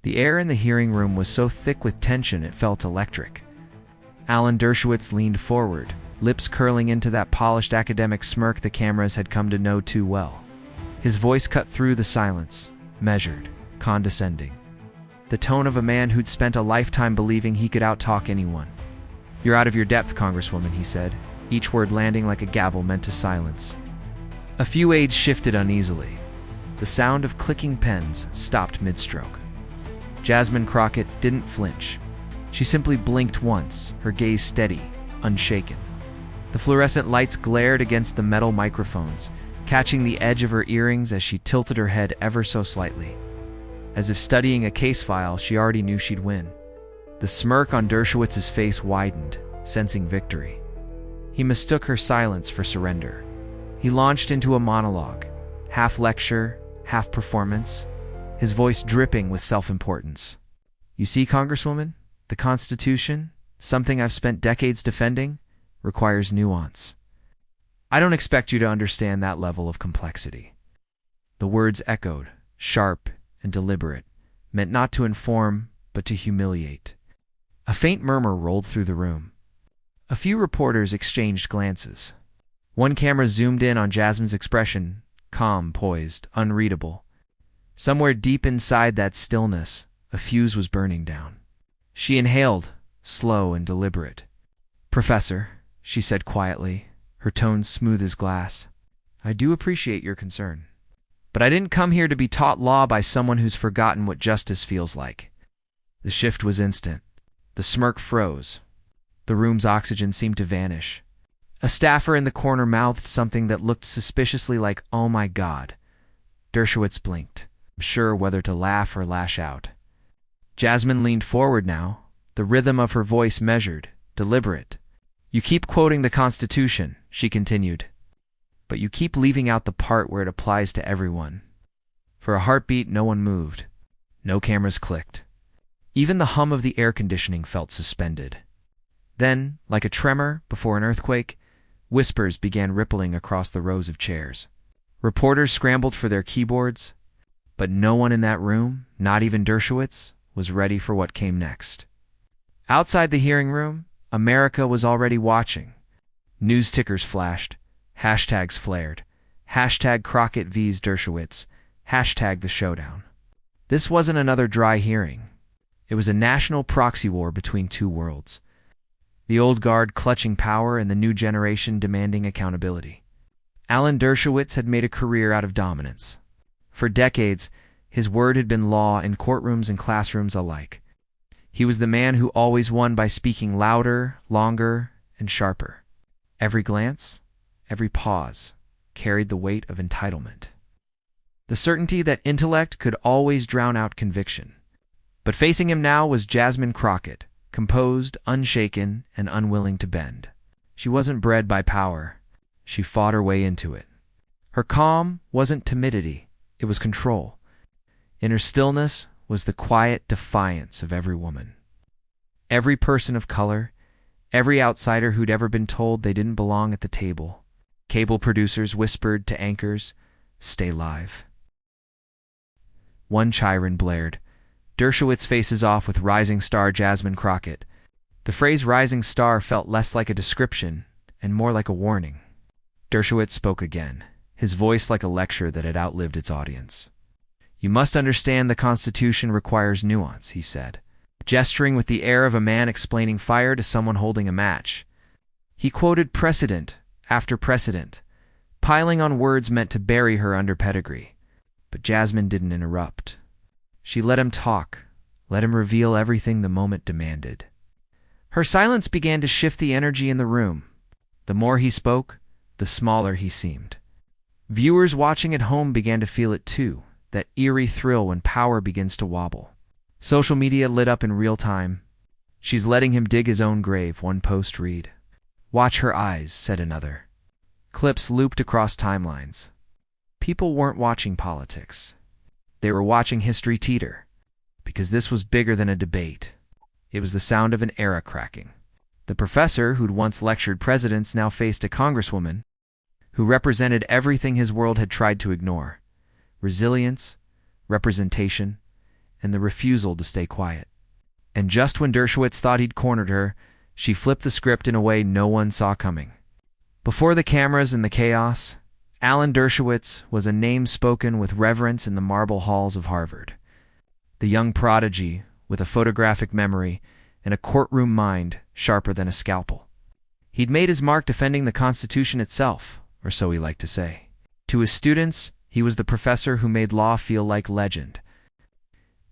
The air in the hearing room was so thick with tension it felt electric. Alan Dershowitz leaned forward, lips curling into that polished academic smirk the cameras had come to know too well. His voice cut through the silence, measured, condescending. The tone of a man who'd spent a lifetime believing he could outtalk anyone. "You're out of your depth, Congresswoman," he said, each word landing like a gavel meant to silence. A few aides shifted uneasily. The sound of clicking pens stopped mid-stroke. Jasmine Crockett didn't flinch. She simply blinked once, her gaze steady, unshaken. The fluorescent lights glared against the metal microphones, catching the edge of her earrings as she tilted her head ever so slightly. As if studying a case file, she already knew she'd win. The smirk on Dershowitz's face widened, sensing victory. He mistook her silence for surrender. He launched into a monologue, half lecture, half performance, his voice dripping with self-importance. "You see, Congresswoman, the Constitution, something I've spent decades defending, requires nuance. I don't expect you to understand that level of complexity." The words echoed, sharp and deliberate, meant not to inform, but to humiliate. A faint murmur rolled through the room. A few reporters exchanged glances. One camera zoomed in on Jasmine's expression, calm, poised, unreadable. Somewhere deep inside that stillness, a fuse was burning down. She inhaled, slow and deliberate. "Professor," she said quietly, her tone smooth as glass, "I do appreciate your concern. But I didn't come here to be taught law by someone who's forgotten what justice feels like." The shift was instant. The smirk froze. The room's oxygen seemed to vanish. A staffer in the corner mouthed something that looked suspiciously like, "Oh my God." Dershowitz blinked, unsure whether to laugh or lash out. Jasmine leaned forward now, the rhythm of her voice measured, deliberate. "You keep quoting the Constitution," she continued, "but you keep leaving out the part where it applies to everyone." For a heartbeat, no one moved. No cameras clicked. Even the hum of the air conditioning felt suspended. Then, like a tremor before an earthquake, whispers began rippling across the rows of chairs. Reporters scrambled for their keyboards, but no one in that room, not even Dershowitz, was ready for what came next. Outside the hearing room, America was already watching. News tickers flashed, hashtags flared, hashtag Crockett vs. Dershowitz, hashtag the Showdown. This wasn't another dry hearing. It was a national proxy war between two worlds. The old guard clutching power and the new generation demanding accountability. Alan Dershowitz had made a career out of dominance. For decades, his word had been law in courtrooms and classrooms alike. He was the man who always won by speaking louder, longer, and sharper. Every glance, every pause, carried the weight of entitlement. The certainty that intellect could always drown out conviction. But facing him now was Jasmine Crockett, composed, unshaken, and unwilling to bend. She wasn't bred by power. She fought her way into it. Her calm wasn't timidity, it was control. In her stillness was the quiet defiance of every woman. Every person of color, every outsider who'd ever been told they didn't belong at the table. Cable producers whispered to anchors, "Stay live." One chyron blared. Dershowitz faces off with rising star Jasmine Crockett. The phrase rising star felt less like a description and more like a warning. Dershowitz spoke again, his voice like a lecture that had outlived its audience. "You must understand the Constitution requires nuance," he said, gesturing with the air of a man explaining fire to someone holding a match. He quoted precedent after precedent, piling on words meant to bury her under pedigree. But Jasmine didn't interrupt. She let him talk, let him reveal everything the moment demanded. Her silence began to shift the energy in the room. The more he spoke, the smaller he seemed. Viewers watching at home began to feel it too, that eerie thrill when power begins to wobble. Social media lit up in real time. "She's letting him dig his own grave," one post read. "Watch her eyes," said another. Clips looped across timelines. People weren't watching politics. They were watching history teeter, because this was bigger than a debate. It was the sound of an era cracking. The professor who'd once lectured presidents now faced a congresswoman who represented everything his world had tried to ignore: resilience, representation, and the refusal to stay quiet. And just when Dershowitz thought he'd cornered her, she flipped the script in a way no one saw coming. Before the cameras and the chaos, Alan Dershowitz was a name spoken with reverence in the marble halls of Harvard. The young prodigy with a photographic memory and a courtroom mind sharper than a scalpel. He'd made his mark defending the Constitution itself, or so he liked to say. To his students, he was the professor who made law feel like legend.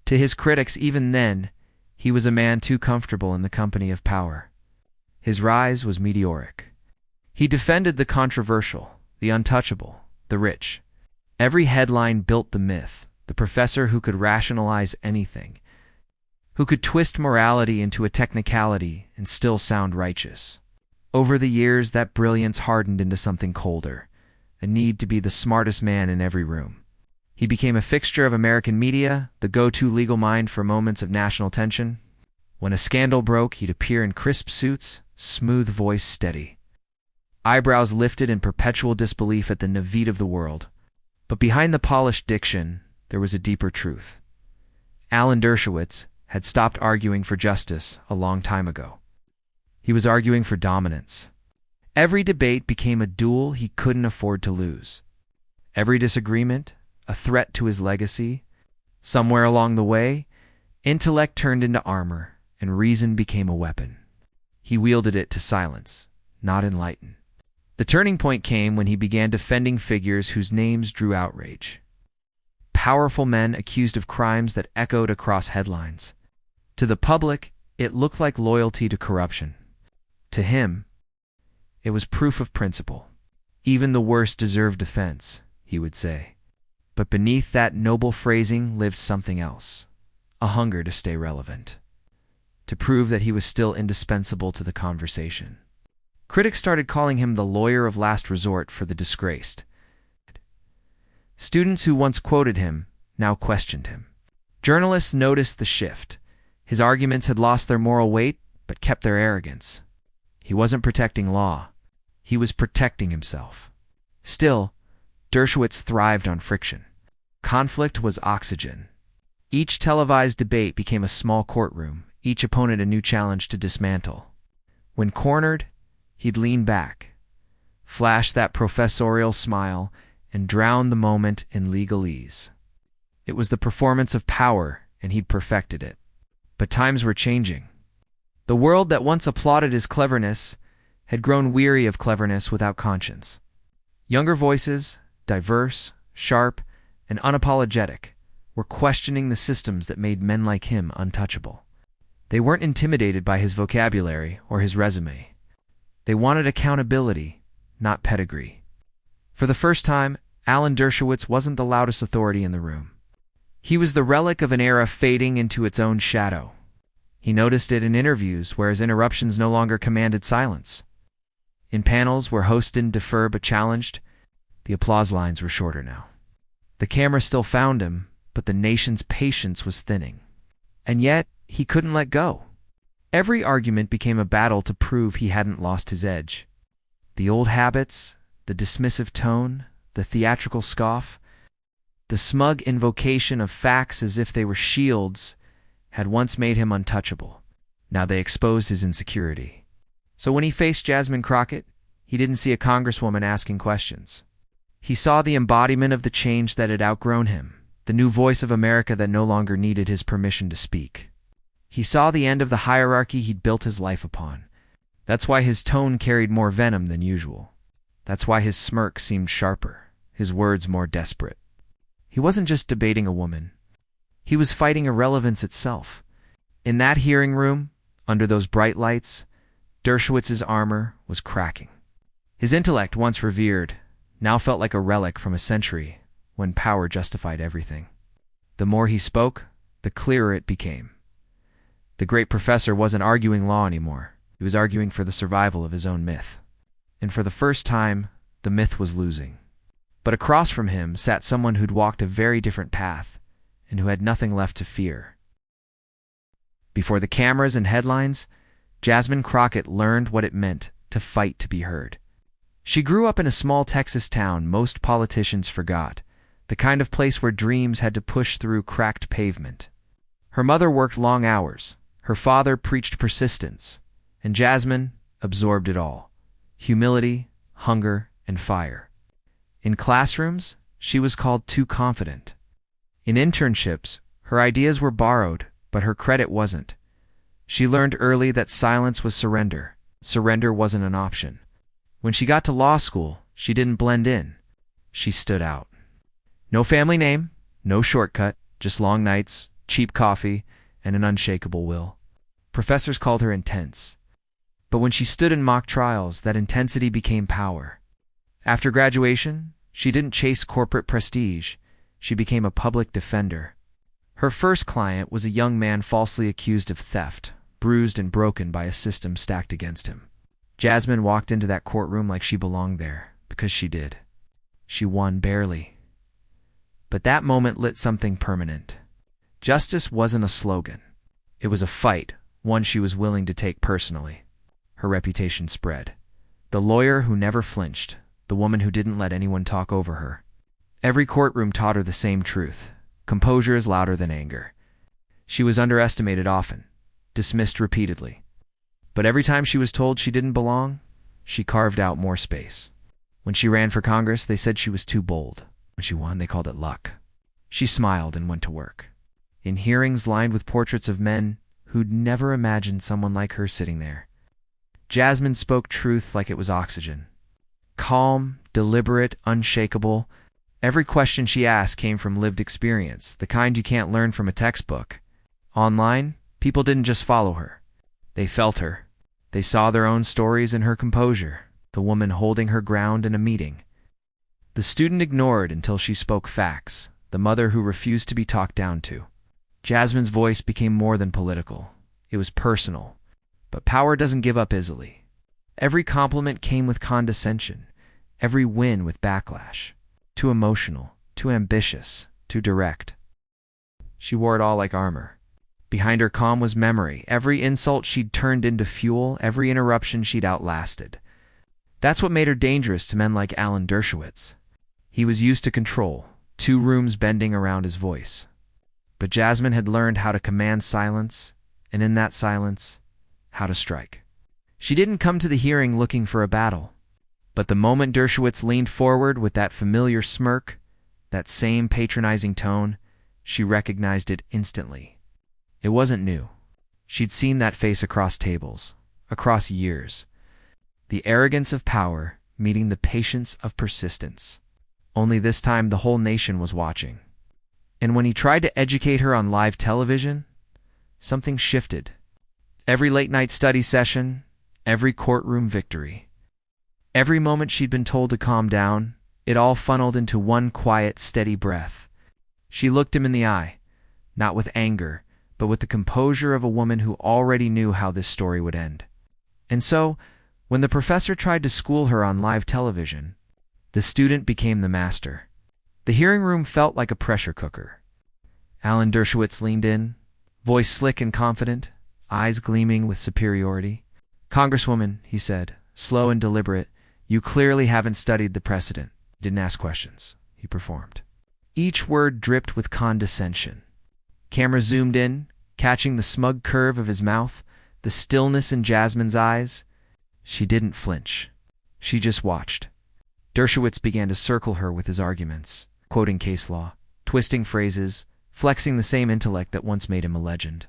To his critics, even then, he was a man too comfortable in the company of power. His rise was meteoric. He defended the controversial, the untouchable, the rich. Every headline built the myth, the professor who could rationalize anything, who could twist morality into a technicality and still sound righteous. Over the years, that brilliance hardened into something colder, a need to be the smartest man in every room. He became a fixture of American media, the go-to legal mind for moments of national tension. When a scandal broke, he'd appear in crisp suits, smooth voice steady, eyebrows lifted in perpetual disbelief at the naivete of the world. But behind the polished diction, there was a deeper truth. Alan Dershowitz had stopped arguing for justice a long time ago. He was arguing for dominance. Every debate became a duel he couldn't afford to lose. Every disagreement, a threat to his legacy. Somewhere along the way, intellect turned into armor, and reason became a weapon. He wielded it to silence, not enlighten. The turning point came when he began defending figures whose names drew outrage. Powerful men accused of crimes that echoed across headlines. To the public, it looked like loyalty to corruption. To him, it was proof of principle. Even the worst deserved defense, he would say. But beneath that noble phrasing lived something else, a hunger to stay relevant, to prove that he was still indispensable to the conversation. Critics started calling him the lawyer of last resort for the disgraced. Students who once quoted him now questioned him. Journalists noticed the shift. His arguments had lost their moral weight, but kept their arrogance. He wasn't protecting law. He was protecting himself. Still, Dershowitz thrived on friction. Conflict was oxygen. Each televised debate became a small courtroom, each opponent a new challenge to dismantle. When cornered, he'd lean back, flash that professorial smile, and drown the moment in legalese. It was the performance of power, and he'd perfected it. But times were changing. The world that once applauded his cleverness had grown weary of cleverness without conscience. Younger voices, diverse, sharp, and unapologetic, were questioning the systems that made men like him untouchable. They weren't intimidated by his vocabulary or his resume. They wanted accountability, not pedigree. For the first time, Alan Dershowitz wasn't the loudest authority in the room. He was the relic of an era fading into its own shadow. He noticed it in interviews where his interruptions no longer commanded silence. In panels where hosts didn't defer but challenged, the applause lines were shorter now. The camera still found him, but the nation's patience was thinning. And yet, he couldn't let go. Every argument became a battle to prove he hadn't lost his edge. The old habits, the dismissive tone, the theatrical scoff, the smug invocation of facts as if they were shields, had once made him untouchable. Now they exposed his insecurity. So when he faced Jasmine Crockett, he didn't see a congresswoman asking questions. He saw the embodiment of the change that had outgrown him, the new voice of America that no longer needed his permission to speak. He saw the end of the hierarchy he'd built his life upon. That's why his tone carried more venom than usual. That's why his smirk seemed sharper, his words more desperate. He wasn't just debating a woman. He was fighting irrelevance itself. In that hearing room, under those bright lights, Dershowitz's armor was cracking. His intellect, once revered, now felt like a relic from a century when power justified everything. The more he spoke, the clearer it became. The great professor wasn't arguing law anymore. He was arguing for the survival of his own myth. And for the first time, the myth was losing. But across from him sat someone who'd walked a very different path and who had nothing left to fear. Before the cameras and headlines, Jasmine Crockett learned what it meant to fight to be heard. She grew up in a small Texas town most politicians forgot, the kind of place where dreams had to push through cracked pavement. Her mother worked long hours. Her father preached persistence. And Jasmine absorbed it all: humility, hunger, and fire. In classrooms, she was called too confident. In internships, her ideas were borrowed, but her credit wasn't. She learned early that silence was surrender. Surrender wasn't an option. When she got to law school, she didn't blend in. She stood out. No family name, no shortcut, just long nights, cheap coffee, and an unshakable will. Professors called her intense. But when she stood in mock trials, that intensity became power. After graduation, she didn't chase corporate prestige. She became a public defender. Her first client was a young man falsely accused of theft, bruised and broken by a system stacked against him. Jasmine walked into that courtroom like she belonged there, because she did. She won barely. But that moment lit something permanent. Justice wasn't a slogan. It was a fight, one she was willing to take personally. Her reputation spread. The lawyer who never flinched, the woman who didn't let anyone talk over her. Every courtroom taught her the same truth: composure is louder than anger. She was underestimated often, dismissed repeatedly. But every time she was told she didn't belong, she carved out more space. When she ran for Congress, they said she was too bold. When she won, they called it luck. She smiled and went to work. In hearings lined with portraits of men who'd never imagined someone like her sitting there, Jasmine spoke truth like it was oxygen. Calm, deliberate, unshakable. Every question she asked came from lived experience, the kind you can't learn from a textbook. Online, people didn't just follow her. They felt her. They saw their own stories in her composure, the woman holding her ground in a meeting. The student ignored until she spoke facts, the mother who refused to be talked down to. Jasmine's voice became more than political. It was personal. But power doesn't give up easily. Every compliment came with condescension, every win with backlash. Too emotional, too ambitious, too direct. She wore it all like armor. Behind her calm was memory. Every insult she'd turned into fuel, every interruption she'd outlasted. That's what made her dangerous to men like Alan Dershowitz. He was used to control, 2 rooms bending around his voice. But Jasmine had learned how to command silence, and in that silence, how to strike. She didn't come to the hearing looking for a battle. But the moment Dershowitz leaned forward with that familiar smirk, that same patronizing tone, she recognized it instantly. It wasn't new. She'd seen that face across tables, across years. The arrogance of power meeting the patience of persistence. Only this time the whole nation was watching. And when he tried to educate her on live television, something shifted. Every late-night study session, every courtroom victory. Every moment she'd been told to calm down, it all funneled into one quiet, steady breath. She looked him in the eye, not with anger, but with the composure of a woman who already knew how this story would end. And so, when the professor tried to school her on live television, the student became the master. The hearing room felt like a pressure cooker. Alan Dershowitz leaned in, voice slick and confident, eyes gleaming with superiority. "Congresswoman," he said, slow and deliberate, "you clearly haven't studied the precedent." He didn't ask questions. He performed. Each word dripped with condescension. Camera zoomed in, catching the smug curve of his mouth, the stillness in Jasmine's eyes. She didn't flinch. She just watched. Dershowitz began to circle her with his arguments, quoting case law, twisting phrases, flexing the same intellect that once made him a legend.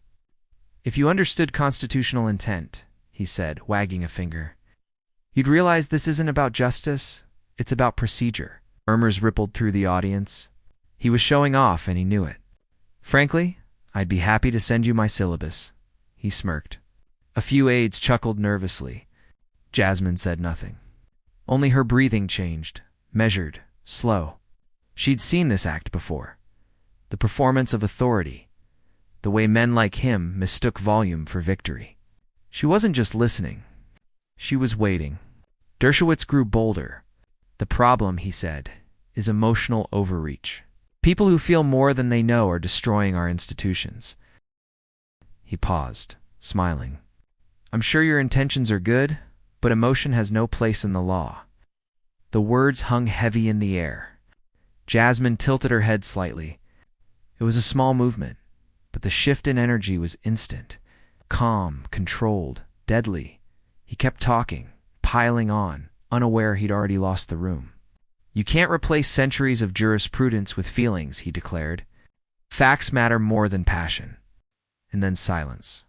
"If you understood constitutional intent," he said, wagging a finger, "you'd realize this isn't about justice, it's about procedure." Murmurs rippled through the audience. He was showing off, and he knew it. "Frankly, I'd be happy to send you my syllabus," he smirked. A few aides chuckled nervously. Jasmine said nothing. Only her breathing changed, measured, slow. She'd seen this act before. The performance of authority. The way men like him mistook volume for victory. She wasn't just listening. She was waiting. Dershowitz grew bolder. "The problem," he said, "is emotional overreach. People who feel more than they know are destroying our institutions." He paused, smiling. "I'm sure your intentions are good, but emotion has no place in the law." The words hung heavy in the air. Jasmine tilted her head slightly. It was a small movement, but the shift in energy was instant. Calm, controlled, deadly. He kept talking, piling on, unaware he'd already lost the room. "You can't replace centuries of jurisprudence with feelings," he declared. "Facts matter more than passion." And then silence.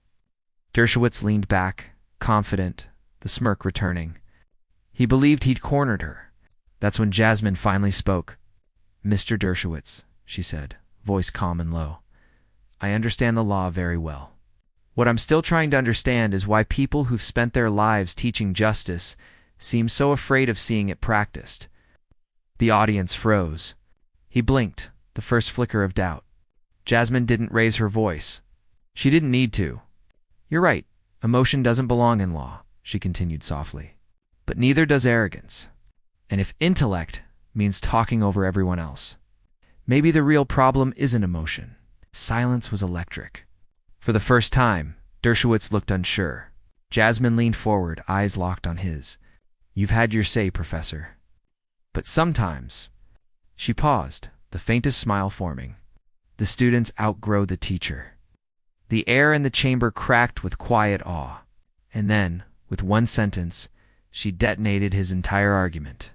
Dershowitz leaned back, confident, the smirk returning. He believed he'd cornered her. That's when Jasmine finally spoke. "Mr. Dershowitz," she said, voice calm and low, "I understand the law very well. What I'm still trying to understand is why people who've spent their lives teaching justice seem so afraid of seeing it practiced." The audience froze. He blinked, the first flicker of doubt. Jasmine didn't raise her voice. She didn't need to. "You're right. Emotion doesn't belong in law," she continued softly. "But neither does arrogance. And if intellect means talking over everyone else, maybe the real problem isn't emotion." Silence was electric. For the first time, Dershowitz looked unsure. Jasmine leaned forward, eyes locked on his. "You've had your say, Professor. But sometimes—" She paused, the faintest smile forming. "The students outgrow the teacher." The air in the chamber cracked with quiet awe. And then, with one sentence, she detonated his entire argument.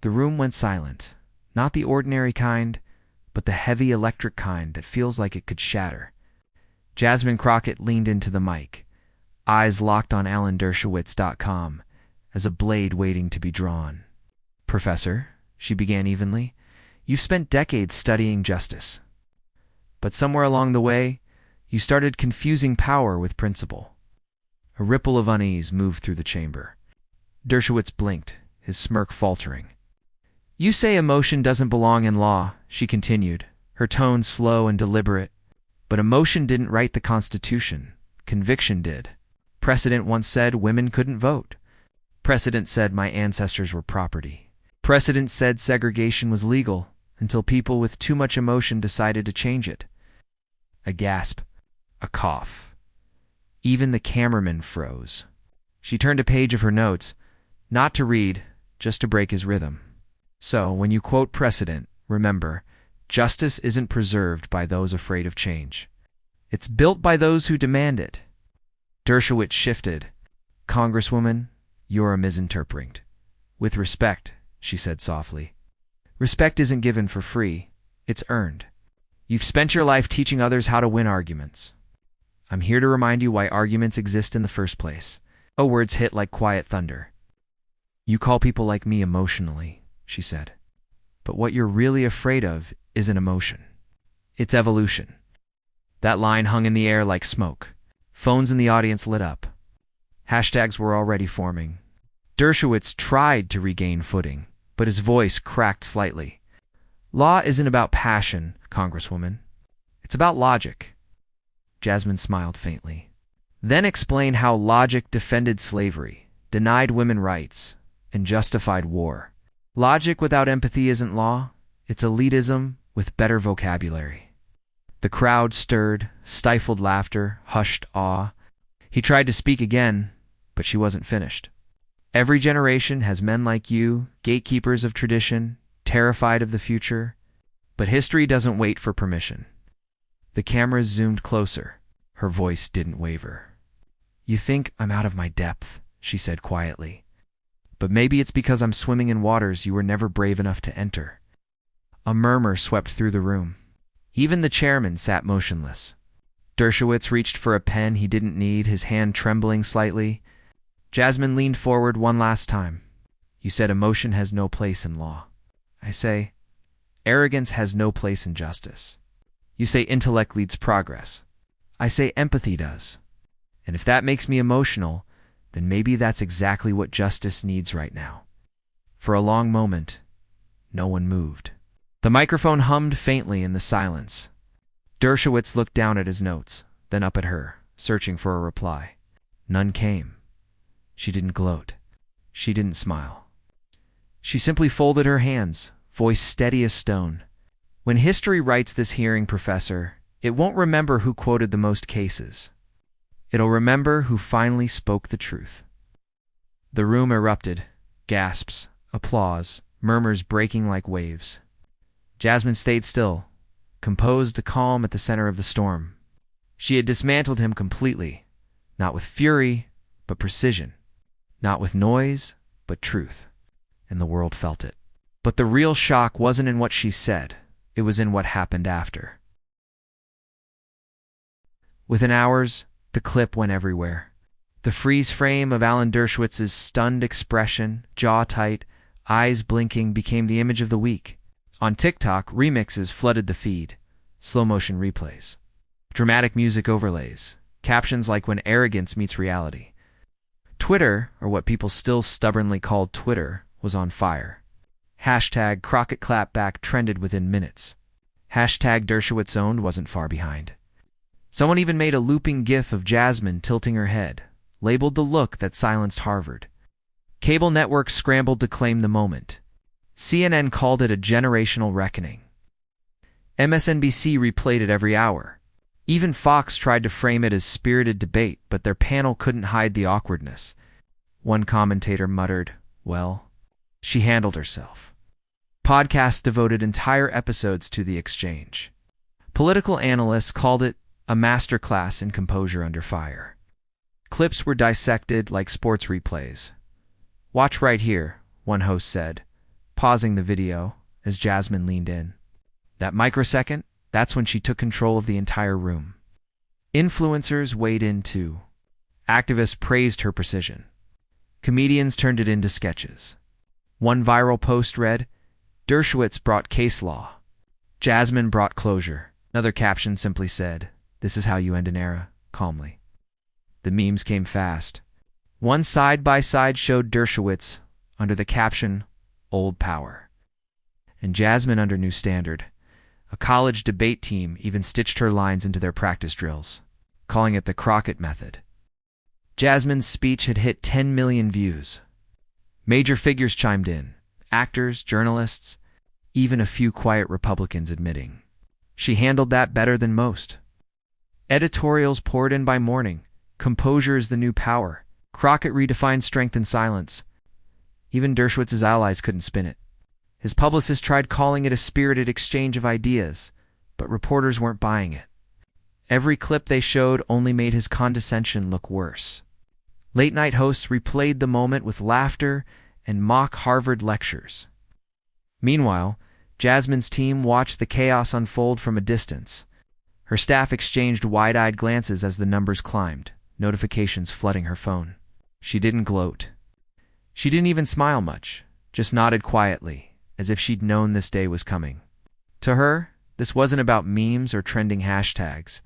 The room went silent, not the ordinary kind, but the heavy electric kind that feels like it could shatter. Jasmine Crockett leaned into the mic, eyes locked on AlanDershowitz.com, as a blade waiting to be drawn. "Professor," she began evenly, "you've spent decades studying justice. But somewhere along the way, you started confusing power with principle." A ripple of unease moved through the chamber. Dershowitz blinked, his smirk faltering. "You say emotion doesn't belong in law," she continued, her tone slow and deliberate. "But emotion didn't write the Constitution. Conviction did. Precedent once said women couldn't vote. Precedent said my ancestors were property. Precedent said segregation was legal until people with too much emotion decided to change it." A gasp. A cough. Even the cameraman froze. She turned a page of her notes, not to read, just to break his rhythm. "So, when you quote precedent, remember, justice isn't preserved by those afraid of change. It's built by those who demand it." Dershowitz shifted. "Congresswoman, you're misinterpreting." "With respect," she said softly. "Respect isn't given for free. It's earned. You've spent your life teaching others how to win arguments. I'm here to remind you why arguments exist in the first place." Oh, words hit like quiet thunder. "You call people like me emotionally," she said. "But what you're really afraid of isn't emotion. It's evolution." That line hung in the air like smoke. Phones in the audience lit up. Hashtags were already forming. Dershowitz tried to regain footing, but his voice cracked slightly. "Law isn't about passion, Congresswoman. It's about logic." Jasmine smiled faintly. "Then explain how logic defended slavery, denied women rights, and justified war. Logic without empathy isn't law. It's elitism with better vocabulary." The crowd stirred, stifled laughter, hushed awe. He tried to speak again, but she wasn't finished. "Every generation has men like you, gatekeepers of tradition, terrified of the future. But history doesn't wait for permission." The cameras zoomed closer. Her voice didn't waver. "You think I'm out of my depth," she said quietly. "But maybe it's because I'm swimming in waters you were never brave enough to enter." A murmur swept through the room. Even the chairman sat motionless. Dershowitz reached for a pen he didn't need, his hand trembling slightly. Jasmine leaned forward one last time. "You said emotion has no place in law. I say, arrogance has no place in justice. You say intellect leads progress. I say empathy does. And if that makes me emotional, then maybe that's exactly what justice needs right now." For a long moment, no one moved. The microphone hummed faintly in the silence. Dershowitz looked down at his notes, then up at her, searching for a reply. None came. She didn't gloat. She didn't smile. She simply folded her hands, voice steady as stone. "When history writes this hearing, Professor, it won't remember who quoted the most cases. It'll remember who finally spoke the truth." The room erupted. Gasps, applause, murmurs breaking like waves. Jasmine stayed still, composed, calm at the center of the storm, She had dismantled him completely, not with fury, but precision, not with noise, but truth, and the world felt it. But the real shock wasn't in what she said, it was in what happened after. Within hours, the clip went everywhere. The freeze frame of Alan Dershowitz's stunned expression, jaw tight, eyes blinking, became the image of the week. On TikTok, remixes flooded the feed, slow-motion replays, dramatic music overlays, captions like "when arrogance meets reality." Twitter, or what people still stubbornly called Twitter, was on fire. Hashtag Crockett clapback trended within minutes. Hashtag Dershowitz owned wasn't far behind. Someone even made a looping gif of Jasmine tilting her head, labeled the look that silenced Harvard. Cable networks scrambled to claim the moment. CNN called it a generational reckoning. MSNBC replayed it every hour. Even Fox tried to frame it as spirited debate, but their panel couldn't hide the awkwardness. One commentator muttered, "Well, she handled herself." Podcasts devoted entire episodes to the exchange. Political analysts called it a masterclass in composure under fire. Clips were dissected like sports replays. "Watch right here," one host said, pausing the video as Jasmine leaned in. That microsecond, that's when she took control of the entire room. Influencers weighed in too. Activists praised her precision. Comedians turned it into sketches. One viral post read, "Dershowitz brought case law. Jasmine brought closure." Another caption simply said, "This is how you end an era, calmly." The memes came fast. One side-by-side showed Dershowitz under the caption, "Old Power," and Jasmine under New Standard. A college debate team even stitched her lines into their practice drills, calling it the Crockett method. Jasmine's speech had hit 10 million views. Major figures chimed in, actors, journalists, even a few quiet Republicans admitting she handled that better than most. Editorials poured in by morning. Composure is the new power. Crockett redefined strength in silence. Even Dershowitz's allies couldn't spin it. His publicist tried calling it a spirited exchange of ideas, but reporters weren't buying it. Every clip they showed only made his condescension look worse. Late-night hosts replayed the moment with laughter and mock Harvard lectures. Meanwhile, Jasmine's team watched the chaos unfold from a distance. Her staff exchanged wide-eyed glances as the numbers climbed, notifications flooding her phone. She didn't gloat. She didn't even smile much, just nodded quietly, as if she'd known this day was coming. To her, this wasn't about memes or trending hashtags.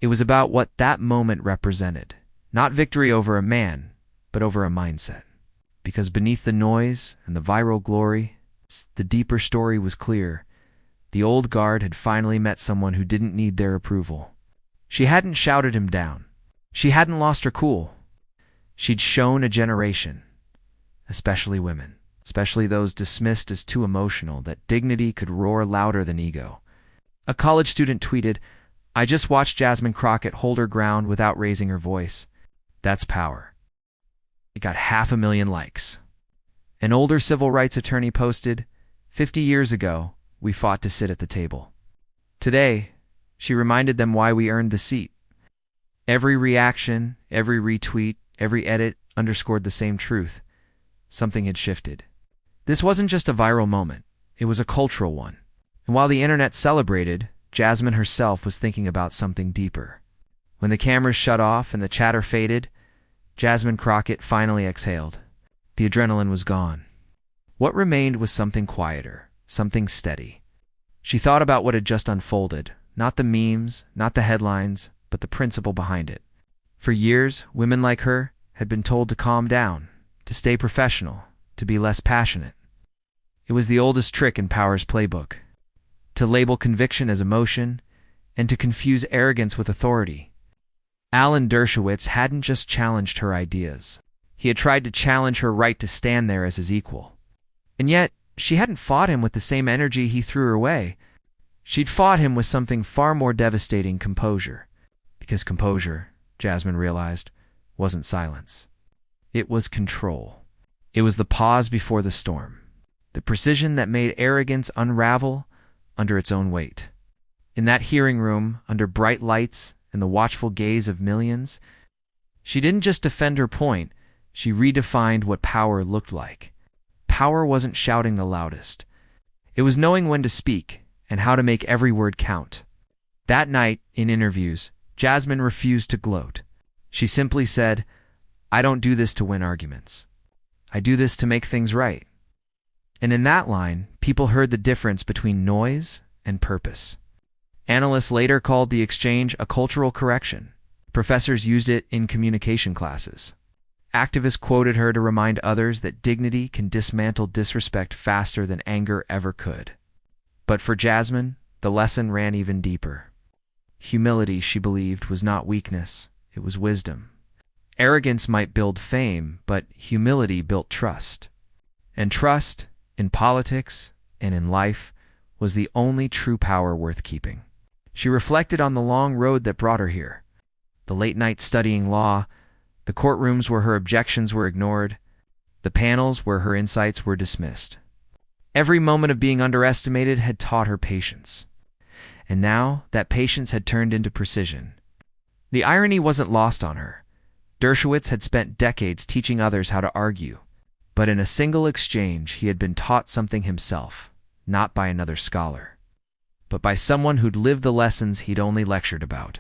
It was about what that moment represented. Not victory over a man, but over a mindset. Because beneath the noise and the viral glory, the deeper story was clear. The old guard had finally met someone who didn't need their approval. She hadn't shouted him down. She hadn't lost her cool. She'd shown a generation, especially women, especially those dismissed as too emotional, that dignity could roar louder than ego. A college student tweeted, "I just watched Jasmine Crockett hold her ground without raising her voice. That's power." It got 500,000 likes. An older civil rights attorney posted, 50 years ago, we fought to sit at the table. Today, she reminded them why we earned the seat. Every reaction, every retweet, every edit underscored the same truth. Something had shifted. This wasn't just a viral moment. It was a cultural one. And while the internet celebrated, Jasmine herself was thinking about something deeper. When the cameras shut off and the chatter faded, Jasmine Crockett finally exhaled. The adrenaline was gone. What remained was something quieter, something steady. She thought about what had just unfolded, not the memes, not the headlines, but the principle behind it. For years, women like her had been told to calm down, to stay professional, to be less passionate. It was the oldest trick in power's playbook, to label conviction as emotion and to confuse arrogance with authority. Alan Dershowitz hadn't just challenged her ideas. He had tried to challenge her right to stand there as his equal. And yet, she hadn't fought him with the same energy he threw her way. She'd fought him with something far more devastating: composure. Because composure, Jasmine realized, wasn't silence. It was control. It was the pause before the storm. The precision that made arrogance unravel under its own weight. In that hearing room, under bright lights and the watchful gaze of millions. She didn't just defend her point, she redefined what power looked like. Power wasn't shouting the loudest. It was knowing when to speak and how to make every word count. That night, in interviews, Jasmine refused to gloat. She simply said, "I don't do this to win arguments. I do this to make things right." And in that line, people heard the difference between noise and purpose. Analysts later called the exchange a cultural correction. Professors used it in communication classes. Activists quoted her to remind others that dignity can dismantle disrespect faster than anger ever could. But for Jasmine, the lesson ran even deeper. Humility, she believed, was not weakness, it was wisdom. Arrogance might build fame, but humility built trust. And trust, in politics and in life, was the only true power worth keeping. She reflected on the long road that brought her here. The late nights studying law, the courtrooms where her objections were ignored, the panels where her insights were dismissed. Every moment of being underestimated had taught her patience. And now that patience had turned into precision. The irony wasn't lost on her. Dershowitz had spent decades teaching others how to argue, but in a single exchange he had been taught something himself, not by another scholar, but by someone who'd lived the lessons he'd only lectured about.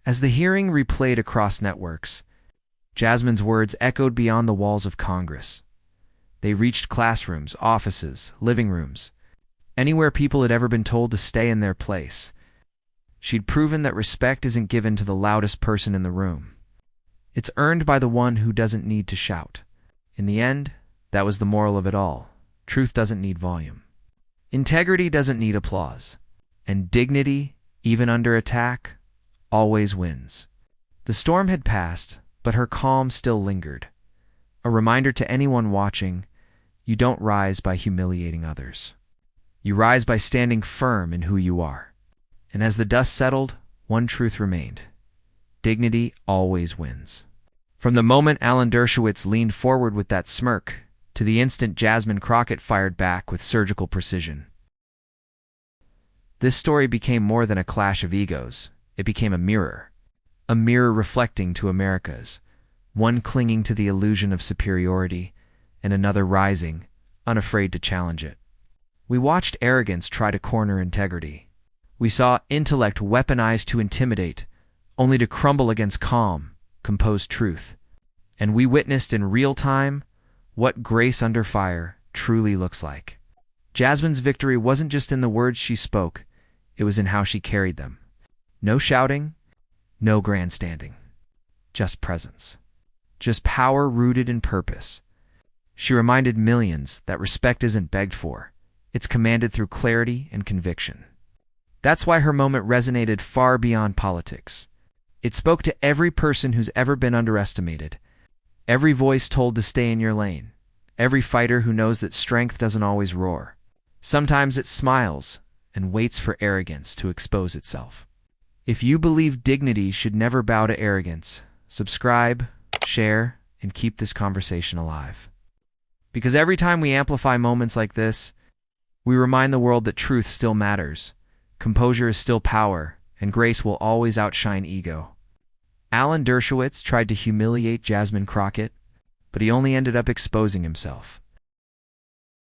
As the hearing replayed across networks, Jasmine's words echoed beyond the walls of Congress. They reached classrooms, offices, living rooms, anywhere people had ever been told to stay in their place. She'd proven that respect isn't given to the loudest person in the room. It's earned by the one who doesn't need to shout. In the end, that was the moral of it all. Truth doesn't need volume. Integrity doesn't need applause. And dignity, even under attack, always wins. The storm had passed, but her calm still lingered. A reminder to anyone watching, you don't rise by humiliating others. You rise by standing firm in who you are. And as the dust settled, one truth remained. Dignity always wins. From the moment Alan Dershowitz leaned forward with that smirk, to the instant Jasmine Crockett fired back with surgical precision. This story became more than a clash of egos. It became a mirror reflecting to America's, one clinging to the illusion of superiority, and another rising, unafraid to challenge it. We watched arrogance try to corner integrity. We saw intellect weaponized to intimidate, only to crumble against calm, composed truth. And we witnessed in real time what grace under fire truly looks like. Jasmine's victory wasn't just in the words she spoke, it was in how she carried them. No shouting, no grandstanding, just presence. Just power rooted in purpose. She reminded millions that respect isn't begged for, it's commanded through clarity and conviction. That's why her moment resonated far beyond politics. It spoke to every person who's ever been underestimated, every voice told to stay in your lane, every fighter who knows that strength doesn't always roar. Sometimes it smiles and waits for arrogance to expose itself. If you believe dignity should never bow to arrogance, subscribe, share, and keep this conversation alive. Because every time we amplify moments like this, we remind the world that truth still matters, composure is still power, and grace will always outshine ego. Alan Dershowitz tried to humiliate Jasmine Crockett, but he only ended up exposing himself.